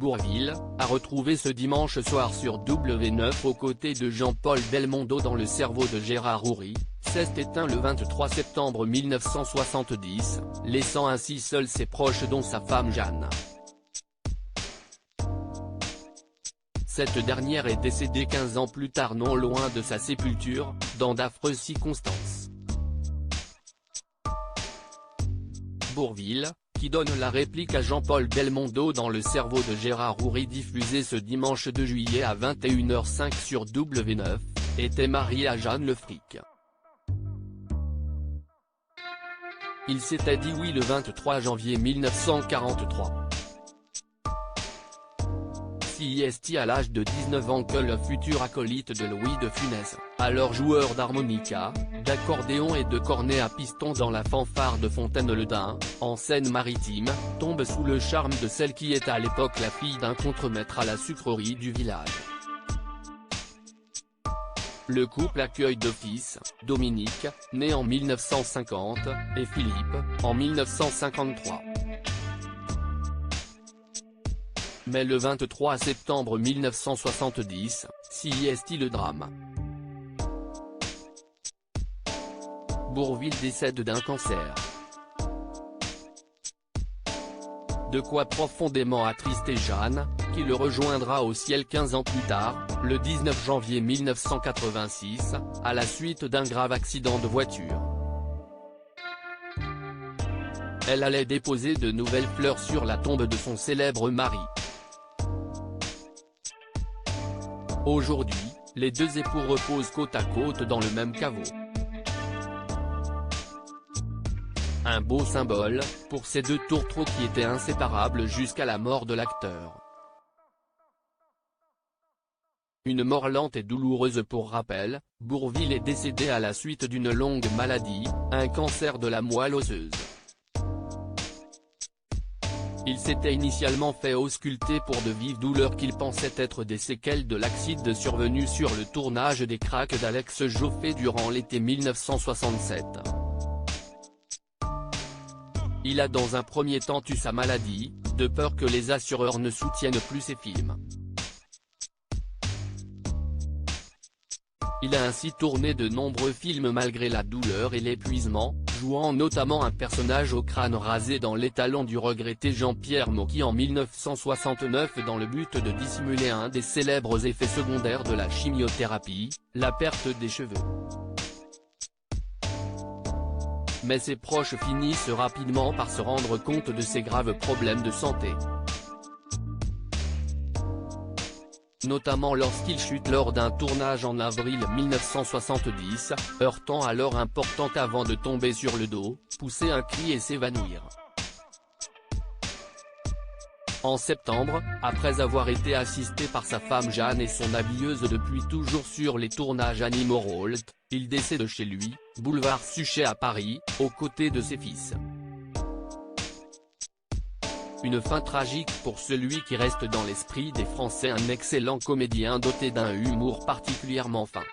Bourvil, a retrouvé ce dimanche soir sur W9 aux côtés de Jean-Paul Belmondo dans Le cerveau de Gérard Houry, s'est éteint le 23 septembre 1970, laissant ainsi seuls ses proches dont sa femme Jeanne. Cette dernière est décédée 15 ans plus tard non loin de sa sépulture, dans d'affreuses circonstances. Bourvil, qui donne la réplique à Jean-Paul Belmondo dans Le cerveau de Gérard Houry diffusé ce dimanche 2 juillet à 21h05 sur W9, était marié à Jeanne Le Fric. Il s'était dit oui le 23 janvier 1943. C'est à l'âge de 19 ans que le futur acolyte de Louis de Funès, alors joueur d'harmonica, d'accordéon et de cornet à piston dans la fanfare de Fontaine-le-Dain, en Seine-Maritime, tombe sous le charme de celle qui est à l'époque la fille d'un contremaître à la sucrerie du village. Le couple accueille deux fils, Dominique, né en 1950, et Philippe, en 1953. Mais le 23 septembre 1970, c'est le drame. Bourvil décède d'un cancer. De quoi profondément attrister Jeanne, qui le rejoindra au ciel 15 ans plus tard, le 19 janvier 1986, à la suite d'un grave accident de voiture. Elle allait déposer de nouvelles fleurs sur la tombe de son célèbre mari. Aujourd'hui, les deux époux reposent côte à côte dans le même caveau. Un beau symbole, pour ces deux tourtereaux qui étaient inséparables jusqu'à la mort de l'acteur. Une mort lente et douloureuse pour rappel, Bourvil est décédé à la suite d'une longue maladie, un cancer de la moelle osseuse. Il s'était initialement fait ausculter pour de vives douleurs qu'il pensait être des séquelles de l'accident survenu sur le tournage des Cracks d'Alex Joffé durant l'été 1967. Il a dans un premier temps tué sa maladie, de peur que les assureurs ne soutiennent plus ses films. Il a ainsi tourné de nombreux films malgré la douleur et l'épuisement, jouant notamment un personnage au crâne rasé dans Les Talons du regretté Jean-Pierre Mocky en 1969 dans le but de dissimuler un des célèbres effets secondaires de la chimiothérapie, la perte des cheveux. Mais ses proches finissent rapidement par se rendre compte de ses graves problèmes de santé. Notamment lorsqu'il chute lors d'un tournage en avril 1970, heurtant alors un portant avant de tomber sur le dos, pousser un cri et s'évanouir. En septembre, après avoir été assisté par sa femme Jeanne et son habilleuse depuis toujours sur les tournages Animaux Rolt, il décède chez lui, boulevard Suchet à Paris, aux côtés de ses fils. Une fin tragique pour celui qui reste dans l'esprit des Français un excellent comédien doté d'un humour particulièrement fin.